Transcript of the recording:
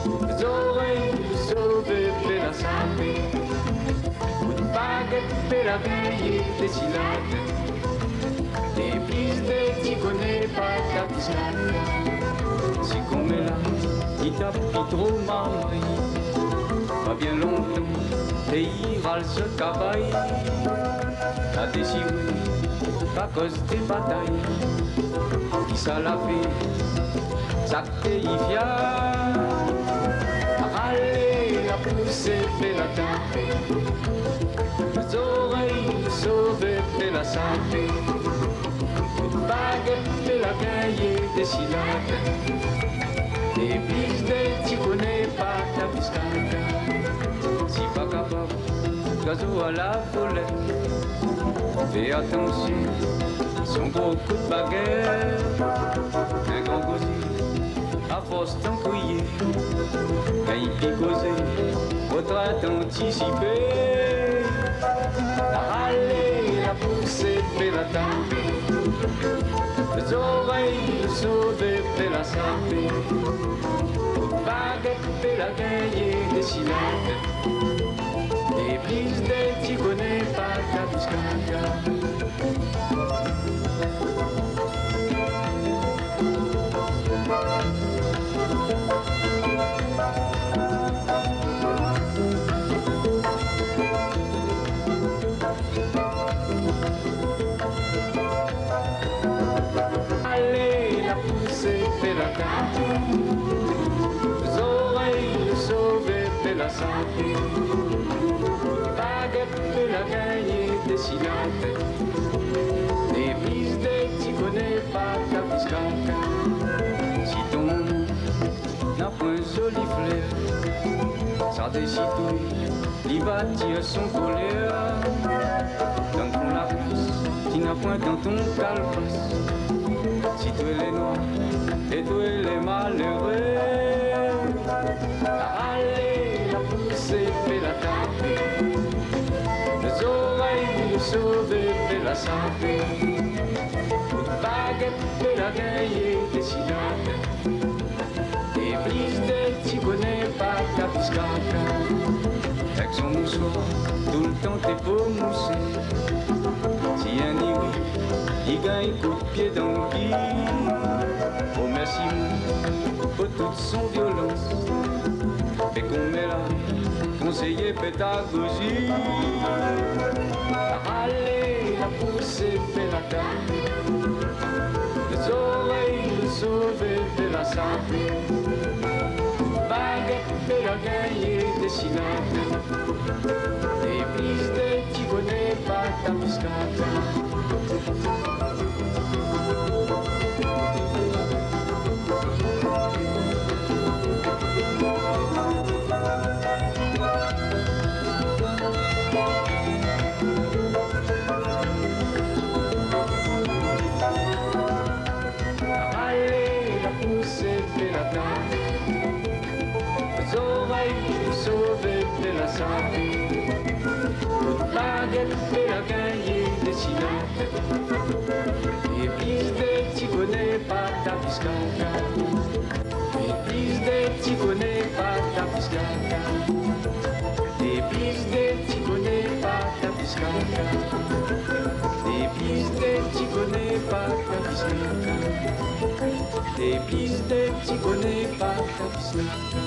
les oreilles sauvées, fait la santé. Une baguette, fait la veille, des syllabes. Des pistes, tu connais pas ta piscine. Si qu'on est là, il tapit trop mal. Pas bien longtemps, et il râle ce cavaille. La déchiré, à cause des batailles. Qui ça l'a fait, ça terrifia. Râler, la poussée, fait la taper. Les oreilles sauvées, fait la santé. Une baguette, fait la veille, des syllabes. Des pistes, tu connais pas ta piscine. Si pas capable, gazo à la volette. Fais attention, son gros coup de baguette. Un grand gosier, à force d'encuiller. Quand il picosait, votre anticipé. La râler, la pousser, fait la taper. Les oreilles sauvées, fait la saper. Baguette, fait la gagner, des syllabes. Des prises de tu connais pas ta biscata. Allez, la poussée fait la carte. Les oreilles sauvées fait la santé. Baguette fait la gagner des syllabes. Des prises de tu connais pas ta piscata. Si ton nom n'a point joli flair, ça décide, il va tirer son colère. Dans ton la place, tu n'as point dans ton calpas. Si tu es les noirs et tu es les malheureux, allez, la poussée fait la taper. Les oreilles sauvées fait la santé. Une baguette fait la gagner des syllabes. Des brises de tu connais pas ta piscata. Avec son moussoir, tout le temps t'es beau moussé. Si un iri, il gagne coup de pied dans le pied. Oh merci pour toute son violence. Et qu'on est là, conseiller pédagogie. Allez, la poussée fait la tape. Les oreilles sauvées fait la santé. Baguette fait la gagner des syllabes. Des prises de tu connais pas ta piscata. Allez, la poussée fait la tape. Les oreilles sauvées fait la santé. Une baguette fait la gagner des syllabes. Des prises de tu connais pas ta piscata. Des prises de tu connais pas ta piscata. Des prises de tu connais pas ta piscata. Des prises de tu connais pas ta piscata. Des prises de tu connais pas ta piscata.